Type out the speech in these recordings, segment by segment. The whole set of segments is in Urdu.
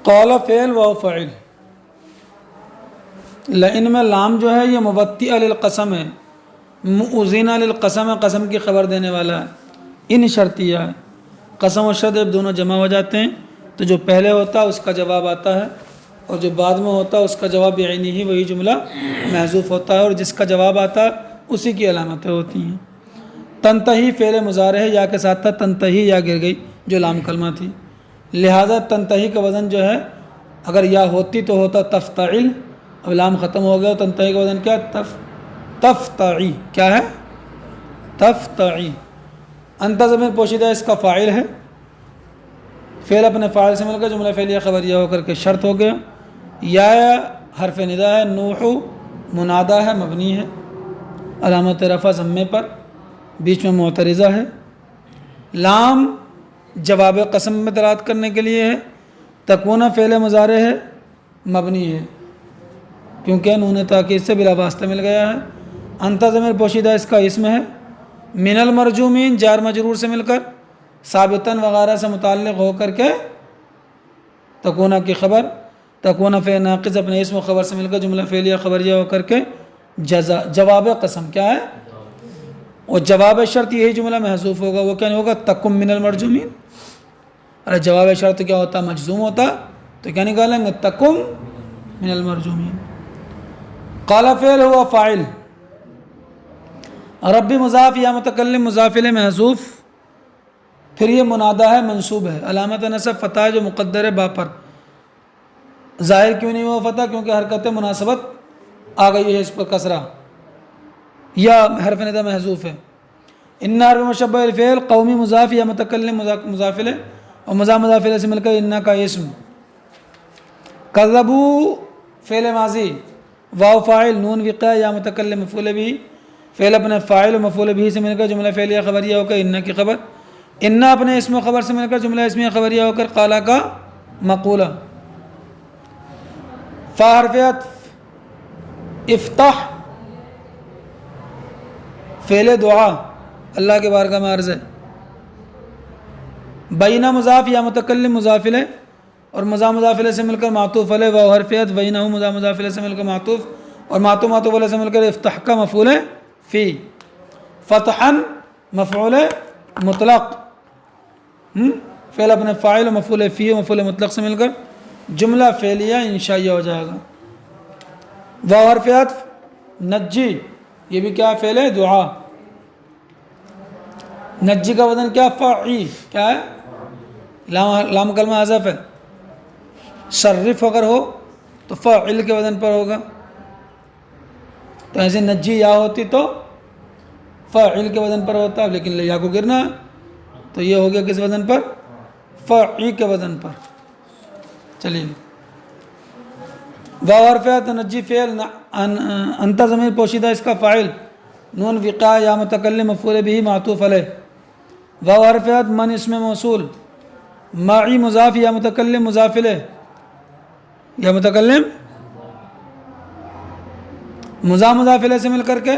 قال فعل و فعل، لئن میں لام جو ہے یہ موطئ للقسم ہے، مؤذن للقسم ہے، قسم کی خبر دینے والا ہے، ان شرطیہ ہے، قسم و شرط جب دونوں جمع ہو جاتے ہیں تو جو پہلے ہوتا ہے اس کا جواب آتا ہے، اور جو بعد میں ہوتا ہے اس کا جواب بعینی ہی وہی جملہ محذوف ہوتا ہے، اور جس کا جواب آتا ہے اسی کی علامتیں ہوتی ہیں۔ تنتہی فعل مضارع ہے، یا کے ساتھ تھا، تنتہی یا گر گئی جو لام کلمہ تھی، لہذا تنتہی کا وزن جو ہے اگر یا ہوتی تو ہوتا تفتعل، اب لام ختم ہو گیا، تنتہی کا وزن کیا تفتعی، کیا ہے تفتعی۔ انت ضمیر پوشیدہ اس کا فاعل ہے، فعل اپنے فاعل سے مل کر جملہ فعلیہ خبریہ ہو کر کے شرط ہو گیا، یا حرف ندا ہے، نوح منادہ ہے، مبنی ہے، علامت رفع ضمے پر، بیچ میں معترضہ ہے، لام جواب قسم میں دلالت کرنے کے لیے ہے، تکون فعل مضارع ہے، مبنی ہے کیونکہ نون تاکید سے بلا واسطہ مل گیا ہے، انت ضمیر پوشیدہ اس کا اسم ہے، من المرجومین جار مجرور سے مل کر، ثابتاً وغیرہ سے متعلق ہو کر کے، تکونہ کی خبر، تکونہ فعل ناقص اپنے اسم و خبر سے مل کر جملہ فعلیہ خبریہ ہو کر کے جواب قسم کیا ہے، اور جواب شرط یہی جملہ محذوف ہوگا، وہ کیا نہیں ہوگا تکم من المرجومین، ارے جواب شرط کیا ہوتا مجزوم ہوتا تو کیا نکالیں گے تکم من المرجومین۔ قال فعل ہوا فاعل، ربی مضاف یا متکلم مضاف الیہ محذوف، پھر یہ منادہ ہے منصوب ہے، علامت نصب فتح جو مقدر ہے با پر، ظاہر کیوں نہیں ہوا فتح کیونکہ حرکت مناسبت آ گئی ہے اس پر کسرہ، یا حرف نداء محذوف ہے۔ ان حرف مشبہ الفعل قومی مضاف یا متکلم مضاف الیہ، اور مضاف الیہ سے مل کر ان کا اسم، کذبوا فعل ماضی، واو فاعل، نون وقاء یا متکلم مفعول بھی، فعل اپنے فاعل و مفعول بھی سے مل کر جملہ فعلیہ خبریہ ہو کر ان کی خبر، ان اپنے اسم و خبر سے مل کر جملہ اسمیہ خبریہ ہو کر قال کا مقولہ، فا حرف عطف، افتح فعل دعا اللہ کے بارگاہ میں عرض ہے، بینہ مضاف یا متکلم مضاف الیہ، اور مضاف الیہ سے مل کر معطوف علیہ، واو حرف عطف، بینہ مضاف الیہ سے مل کر معطوف، اور معطوف علیہ سے مل کر افتح کا مفعول فی، فتحا مفعول مطلق، فعل اپنے فاعل و مفعول فی و مفعول مطلق سے مل کر جملہ فعلیہ انشائیہ ہو جائے گا۔ واو حرف عطف نجی، یہ بھی کیا فعل ہے دعا، نجی کا وزن کیا فعی، کیا ہے لام کلمہ حذف ہے، شرف اگر ہو تو فاعل کے وزن پر ہوگا، تو ایسے نجی یا ہوتی تو فاعل کے وزن پر ہوتا، لیکن یا کو گرنا ہے تو یہ ہو گیا کس وزن پر، فاعی کے وزن پر۔ چلیے واو حرف عطف نجی فعل، انت ضمیر پوشیدہ اس کا فاعل، نون وقاء یا متکلم مفعول بھی معطوف علیہ، واو حرف عطف من اسم موصول، معی مضاف یا متکلم مضاف الیہ، یا متکلم مضاف الیہ سے مل کر کے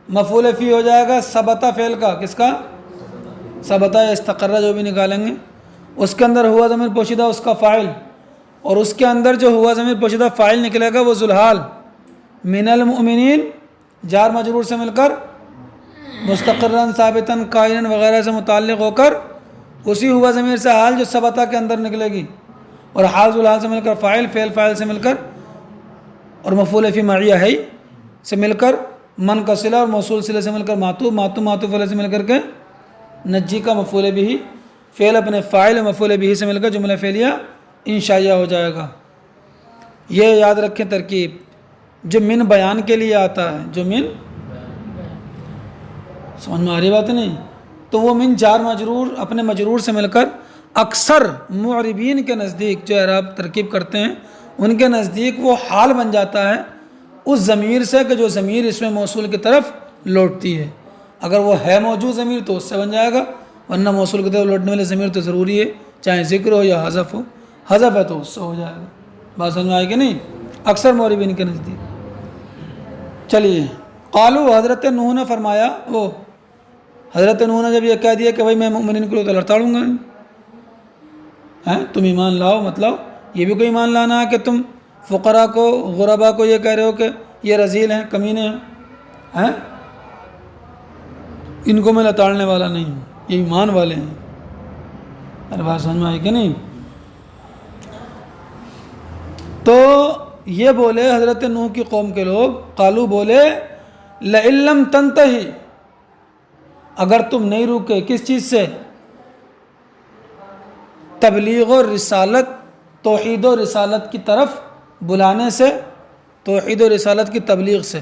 مفعول فی ہو جائے گا، ثبتہ فعل کا، کس کا ثبتہ یا استقرہ جو بھی نکالیں گے، اس کے اندر ہوا ضمیر پوشیدہ اس کا فاعل، اور اس کے اندر جو ہوا ضمیر پوشیدہ فاعل نکلے گا وہ ذوالحال، من المؤمنین جار مجرور سے مل کر مستقرن ثابتاً قائلاً وغیرہ سے متعلق ہو کر اسی ہوا ضمیر سے حال جو ثبتہ کے اندر نکلے گی، اور حال ذوالحال سے مل کر فاعل، فعل فاعل سے مل کر، اور مفعول فی معیہ ہے سے مل کر من کا صلہ، اور موصول صلہ سے مل کر معطوف علیہ سے مل کر کے نجی کا مفعول بھی، فعل اپنے فاعل مفعول بھی سے مل کر جملہ فعلیہ انشائیہ ہو جائے گا۔ یہ یاد رکھیں ترکیب، جو من بیان کے لیے آتا ہے، جو من سمجھ میں آ رہی بات نہیں، تو وہ من جار مجرور اپنے مجرور سے مل کر اکثر معربین کے نزدیک جو اعراب ترکیب کرتے ہیں ان کے نزدیک وہ حال بن جاتا ہے اس ضمیر سے کہ جو ضمیر اس میں موصول کی طرف لوٹتی ہے، اگر وہ ہے موجود ضمیر تو اس سے بن جائے گا، ورنہ موصول کی طرف لوٹنے والے ضمیر تو ضروری ہے، چاہے ذکر ہو یا حذف ہو، حذف ہے تو اس سے ہو جائے گا، بات سمجھ میں آئے گی نہیں، اکثر معربین کے نزدیک۔ چلیے قالو، حضرت نوح نے فرمایا، وہ حضرت نوح نے جب یہ کہہ دیا کہ بھائی میں مومنین کو تو لڑتاڑوں گا، تم ایمان لاؤ مت لاؤ، یہ بھی کوئی ایمان لانا ہے کہ تم فقراء کو غربا کو یہ کہہ رہے ہو کہ یہ رذیل ہیں کمینے ہیں ان کو میں لتاڑنے والا نہیں ہوں، یہ ایمان والے ہیں۔ ارے بات سمجھ میں آئی کہ نہیں؟ تو یہ بولے حضرت نوح کی قوم کے لوگ، قالو بولے لئن لم تنتہی، اگر تم نہیں روکے کس چیز سے؟ تبلیغ و رسالت، توحید و رسالت کی طرف بلانے سے، توحید و رسالت کی تبلیغ سے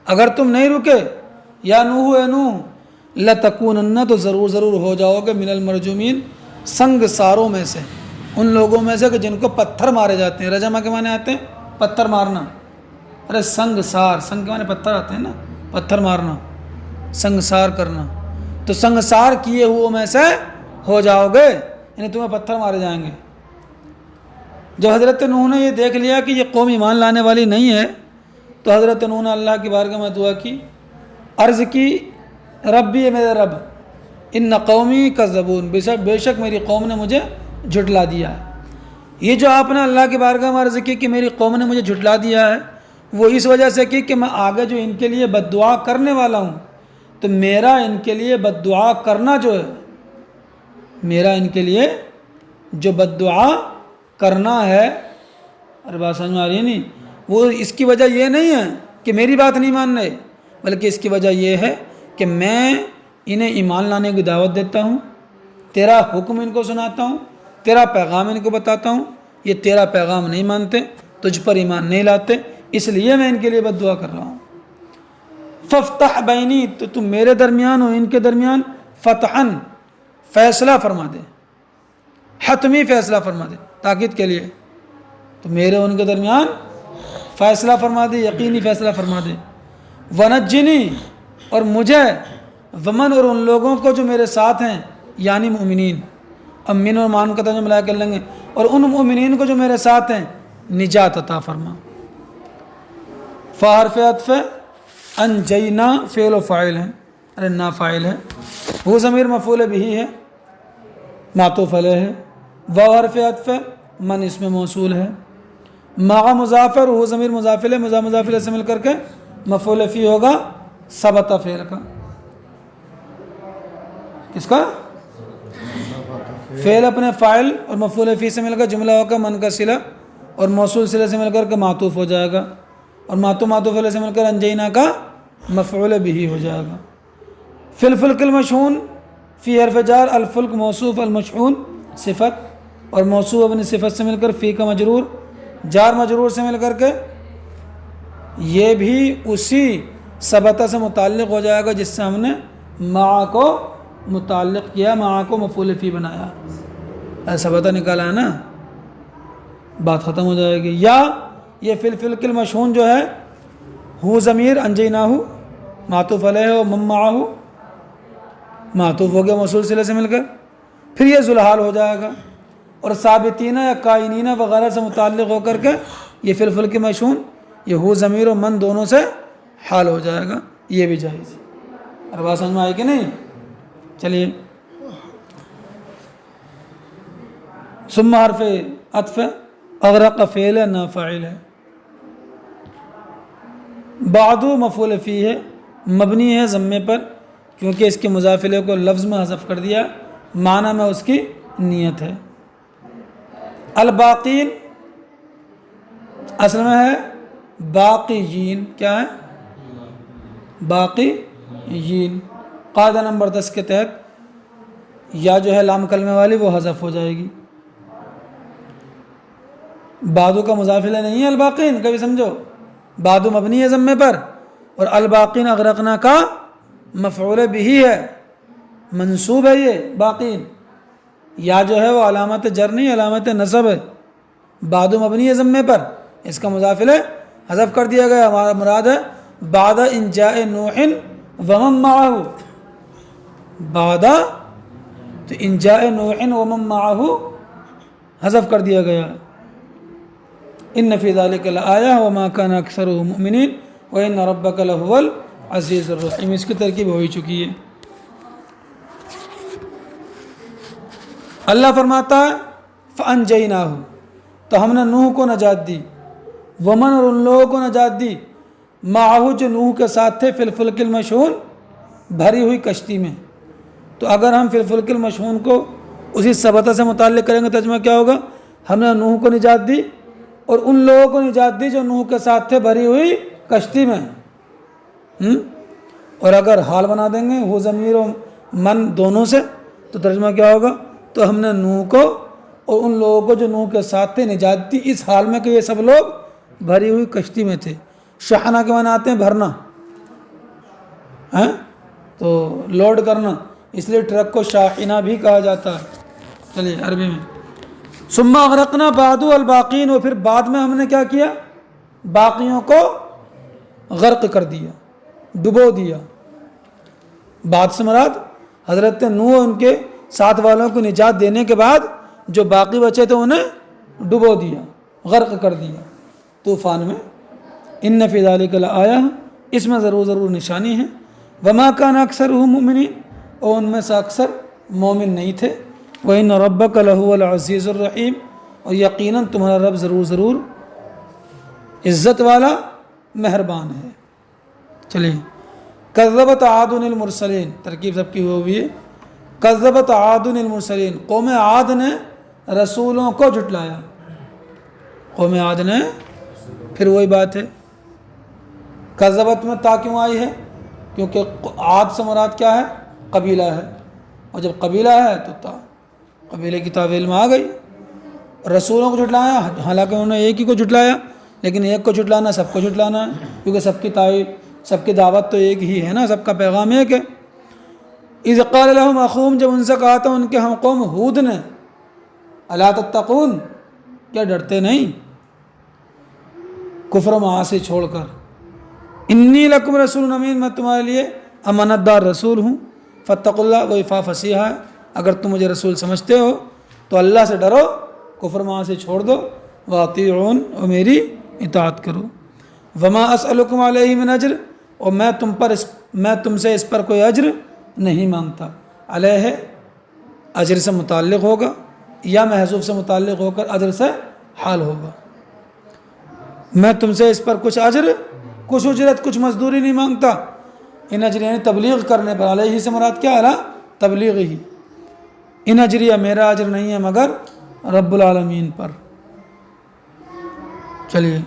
اگر تم نہیں رکے، یا نوح اے نوح لتکونن، تو ضرور ہو جاؤ گے من المرجومین، سنگ ساروں میں سے، ان لوگوں میں سے کہ جن کو پتھر مارے جاتے ہیں۔ رجمہ کے معنی آتے ہیں پتھر مارنا، ارے سنگ سار، سنگ کے معنی پتھر آتے ہیں نا، پتھر مارنا، سنگ سار کرنا، تو سنگ سار کیے ہوئے میں سے ہو جاؤ گے، یعنی تمہیں پتھر مارے جائیں گے۔ جب حضرت نوح نے یہ دیکھ لیا کہ یہ قوم ایمان لانے والی نہیں ہے، تو حضرت نوح نے اللہ کی بارگاہ میں دعا کی، عرض کی ربی، میرے رب، ان قومی کذبون، بے شک میری قوم نے مجھے جھٹلا دیا ہے۔ یہ جو آپ نے اللہ کی بارگاہ میں عرض کی کہ میری قوم نے مجھے جھٹلا دیا ہے، وہ اس وجہ سے کی کہ میں آگے جو ان کے لیے بد دعا کرنے والا ہوں، تو میرا ان کے لیے بد دعا کرنا جو ہے، میرا ان کے لیے جو بد دعا کرنا ہے، ارے بات سمجھ میں آ رہی ہے نہیں، وہ اس کی وجہ یہ نہیں ہے کہ میری بات نہیں مان رہے، بلکہ اس کی وجہ یہ ہے کہ میں انہیں ایمان لانے کی دعوت دیتا ہوں، تیرا حکم ان کو سناتا ہوں، تیرا پیغام ان کو بتاتا ہوں، یہ تیرا پیغام نہیں مانتے، تجھ پر ایمان نہیں لاتے، اس لیے میں ان کے لیے بد دعا کر رہا ہوں۔ ففتح بینی، تو تم میرے درمیان ہو ان کے درمیان، فتحن، فیصلہ فرما دے، حتمی فیصلہ فرما دے، تاکید کے لیے، تو میرے ان کے درمیان فیصلہ فرما دے، یقینی فیصلہ فرما دے، ونجنی، اور مجھے، ومن، اور ان لوگوں کو جو میرے ساتھ ہیں، یعنی مؤمنین، امین اور مان کا ترجمہ ملا کر لیں گے، اور ان مؤمنین کو جو میرے ساتھ ہیں نجات عطا فرما۔ فحرف عطف انجینا فعل و فاعل ہے، ارے نا فاعل ہے، وہ ضمیر مفعول بھی ہے، معطوف علیہ ہے، واو حرف عطف من اسم موصول ہے، مع مضافر، وہ ضمیر مضاف ہے، مضاف الیہ سے مل کر کے مفعول فی ہوگا ثبت فعل کا، کس کا؟ فعل اپنے فاعل اور مفعول فی سے مل کر جملہ ہوگا من کا صلہ، اور موصول صلہ سے مل کر کے معطوف ہو جائے گا، اور معطوف علیہ سے مل کر انجینا کا مفعول بھی ہو جائے گا۔ فی الفلک المشحون، فی حرف جار، الفلک موصوف، المشحون صفت، اور موصوف اپنی صفت سے مل کر فی کا مجرور، جار مجرور سے مل کر کے یہ بھی اسی ثبتہ سے متعلق ہو جائے گا جس سے ہم نے مع کو متعلق کیا، مع کو مفعول فی بنایا، ثبتہ نکالا ہے نا، بات ختم ہو جائے گی۔ یا یہ فی الفلک المشحون جو ہے، ہو ضمیر انجیناہ معطوف علیہ و من معہ، معطوف ہو گیا موصول صلہ سے مل کر، پھر یہ ذوالحال ہو جائے گا، اور ثابتینہ یا قائنینہ وغیرہ سے متعلق ہو کر کے یہ فی الفلک مشحون، یہ ہو ضمیر و من دونوں سے حال ہو جائے گا، یہ بھی جائز ہے۔ اور بات سمجھ میں آئی کہ نہیں؟ چلیے، ثم حرف عطف اغرق فعل ہے، نا فاعل ہے، بعدو مفعول فی ہے، مبنی ہے ضمے پر، کیونکہ اس کے مضاف الیہ کو لفظ میں حذف کر دیا، معنی میں اس کی نیت ہے۔ الباقین اصل میں ہے باقیین، کیا ہے؟ باقیین، قاعدہ نمبر 10 کے تحت یا جو ہے لام کلمے والی وہ حذف ہو جائے گی، بعدو کا مضاف الیہ نہیں ہے الباقین، کبھی سمجھو، بعدو مبنی ہے ضمے پر، اور الباقین اغرقنا کا مفعول بھی ہے، منصوب ہے یہ باقین، یا جو ہے وہ علامت جر نہیں علامت نصب ہے، بعدو مبنی ہے ضمے پر، اس کا مضاف الیہ حذف کر دیا گیا، ہمارا مراد ہے بعد انجاء نوح ومن معہ، بعد تو انجاء نوح ومن معہ حذف کر دیا گیا، ان فی ذلک لآیہ وما کان اکثرهم مؤمنین وان ربک لہو العزیز الرحیم، اس کی ترکیب ہو ہی چکی ہے۔ اللہ فرماتا ہے فانجیناہ، تو تو ہم نے نوح کو نجات دی، ومن اور ان لوگوں کو نجات دی، معاہو جو نوح کے ساتھ تھے، فی الفلک المشحون بھری ہوئی کشتی میں۔ تو اگر ہم فی الفلک المشحون کو اسی ثبتہ سے متعلق کریں گے ترجمہ کیا ہوگا؟ ہم نے نوح کو نجات دی اور ان لوگوں کو نجات دی جو نوح کے ساتھ تھے بھری ہوئی کشتی میں۔ اور اگر حال بنا دیں گے وہ ضمیر و من دونوں سے تو ترجمہ کیا ہوگا؟ تو ہم نے نوح کو اور ان لوگوں کو جو نوح کے ساتھ تھے نجات دی، اس حال میں کہ یہ سب لوگ بھری ہوئی کشتی میں تھے۔ شحنہ کے معنی آتے ہیں بھرنا، تو لوڈ کرنا، اس لیے ٹرک کو شاحنہ بھی کہا جاتا ہے۔ چلیے عربی میں، ثم اغرقنا بعد الباقین، اور پھر بعد میں ہم نے کیا کیا؟ باقیوں کو غرق کر دیا، ڈبو دیا۔ بعد سے مراد حضرت نوح ان کے ساتھ والوں کو نجات دینے کے بعد جو باقی بچے تھے انہیں ڈبو دیا، غرق کر دیا طوفان میں۔ ان فی ذلک لآیہ، اس میں ضرور نشانی ہے۔ وما کان اکثرهم مؤمنین، اور ان میں سے اکثر مومن نہیں تھے۔ وان ربک لہو العزیز الرحیم، اور یقیناً تمہارا رب ضرور عزت والا مہربان ہے۔ چلیے، کذبت عاد المرسلین، ترکیب سب کی ہوئی ہے۔ کذبت عاد المرسلین، قوم عاد نے رسولوں کو جھٹلایا۔ قوم عاد نے، پھر وہی بات ہے، کذبت میں تا کیوں آئی ہے؟ کیونکہ عاد سے مراد کیا ہے؟ قبیلہ ہے، اور جب قبیلہ ہے تو تا قبیلے کی تعویل میں آ گئی۔ رسولوں کو جھٹلایا، حالانکہ انہوں نے ایک ہی کو جھٹلایا، لیکن ایک کو جھٹلانا سب کو جھٹلانا ہے، کیونکہ سب کی تعویل، سب کی دعوت تو ایک ہی ہے نا، سب کا پیغام ایک ہے۔ اذ قال لهم اخوهم، جب ان سے کہا تھا ان کے ہم قوم ہود نے، الا تتقون، کیا ڈرتے نہیں کفر و معاصی چھوڑ کر؟ انی لکم رسول امین، میں تمہارے لیے امانت دار رسول ہوں۔ فاتقوا اللہ، وہ فا فصیحہ ہے، اگر تم مجھے رسول سمجھتے ہو تو اللہ سے ڈرو، کفر و معاصی چھوڑ دو، واطیعون، اور میری اطاعت کرو۔ وما اسألکم علیہ من اجر، اور میں تم سے اس پر کوئی اجر نہیں مانگتا۔ علیہ اجر سے متعلق ہوگا یا محذوف سے متعلق ہو کر اجر سے حال ہوگا۔ میں تم سے اس پر کچھ اجر، کچھ اجرت، کچھ مزدوری نہیں مانگتا۔ ان اجر یعنی تبلیغ کرنے پر، علیہ سے مراد کیا ہے؟ تبلیغ ہی۔ ان اجریہ، میرا اجر نہیں ہے مگر رب العالمین پر۔ چلیے،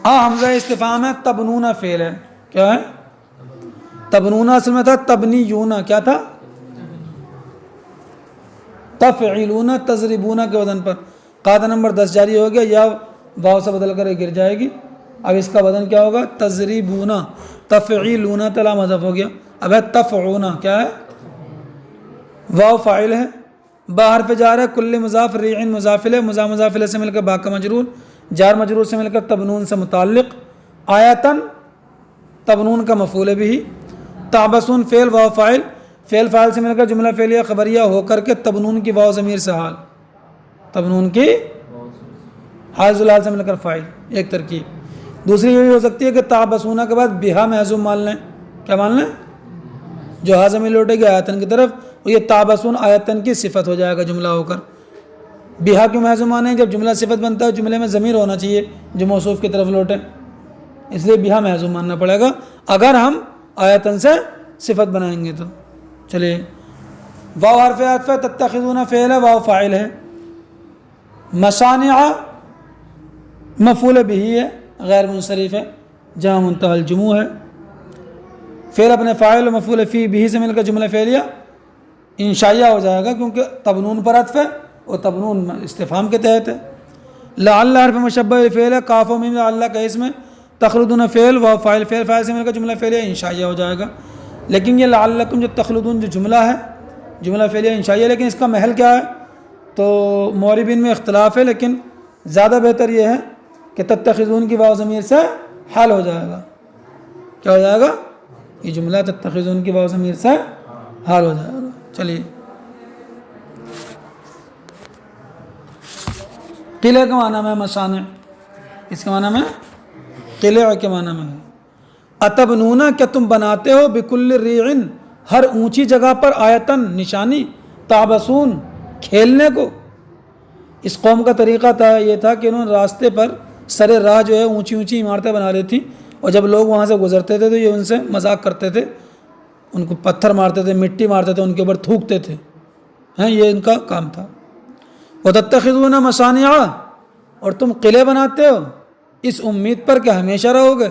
حمزہ استفہام ہے، تبنون فعل ہے، کیا ہے؟ تبنون اصل میں تھا تبنیون، کیا تھا؟ تفعلون، تضربون کے وزن پر۔ قاعدہ نمبر 10 جاری ہو گیا، یا واو سے بدل کر گر جائے گی۔ اب اس کا وزن کیا ہوگا؟ تضریبون، تفعیلون تلا مضاف ہو گیا، اب ہے تفعون، کیا ہے؟ واو فاعل ہے، باہر پہ جا رہا ہے، کل مضاف، ریعن مضافل، مضافل سے مل کر با کا مجرور، جار مجرور سے مل کر تبنون سے متعلق، آیتن تبنون کا مفعول بھی، تعبسون فعل، واو فاعل، فعل فاعل سے مل کر جملہ فعلیہ خبریہ ہو کر کے تبنون کی واو ضمیر سے حال، تبنون کی حاضر الحال سے مل کر فاعل، ایک ترکیب۔ دوسری یہ بھی ہو سکتی ہے کہ تعبسونہ کے بعد بہا محذوف مان لیں، کیا مان لیں؟ جو ہا ضمیر لوٹے گی آیتن کی طرف، اور یہ تعبسون آیتن کی صفت ہو جائے گا جملہ ہو کر۔ بہا کیوں محذوف مانے؟ جب جملہ صفت بنتا ہے جملے میں ضمیر ہونا چاہیے جو موصوف کی طرف لوٹے، اس لیے بہا محذوف ماننا پڑے گا اگر ہم آیتن سے صفت بنائیں گے تو۔ چلیے، واو حرف عطف ہے، تتخذون فعل ہے، واو فاعل ہے، مصانع مفعول به ہے، غیر منصرف ہے، جہاں منتہی الجموع ہے، فعل اپنے فاعل و مفعول فی به سے مل کر جملہ فعلیہ انشائیہ ہو جائے گا کیونکہ تبنون پر عطف ہے اور تبنون استفہام کے تحت ہے۔ لعل حرف مشبہ فعل ہے، کاف و میم اللہ کا اس میں، تخلدون فعل، واو فاعل، فعل فاعل سے مل کر جملہ فعلیہ انشائیہ ہو جائے گا۔ لیکن یہ لعلکم جو تخلدون جو جملہ ہے، جملہ فعلیہ انشائیہ، لیکن اس کا محل کیا ہے؟ تو موربین میں اختلاف ہے، لیکن زیادہ بہتر یہ ہے کہ تتخذون کی واو ضمیر سے حال ہو جائے گا۔ کیا ہو جائے گا؟ یہ جملہ تتخذون کی واو ضمیر سے حال ہو جائے گا۔ چلیے، قلعہ کے معنی میں مصانع، اس کے معنی میں قلعہ کے معنی میں ہے۔ اتبنون، کیا تم بناتے ہو، بکل ریعن، ہر اونچی جگہ پر، آیتن نشانی، تعبسون کھیلنے کو. اس قوم کا طریقہ تھا یہ تھا کہ انہوں نے راستے پر سر راہ جو ہے اونچی اونچی عمارتیں بنا لی تھیں، اور جب لوگ وہاں سے گزرتے تھے تو یہ ان سے مذاق کرتے تھے، ان کو پتھر مارتے تھے، مٹی مارتے تھے، ان کے اوپر تھوکتے تھے. یہ ان کا کام تھا. وَتَتَّخِذُونَ مَصَانِعَ، اور تم قلعے بناتے ہو اس امید پر کہ ہمیشہ رہو گے.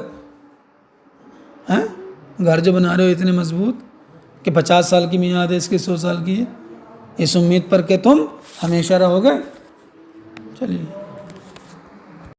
گھر جو بنا رہے ہو اتنے مضبوط کہ 50 سال کی میعاد ہے اس کی، 100 سال کی ہے، اس امید پر کہ تم ہمیشہ رہو گے. چلیے.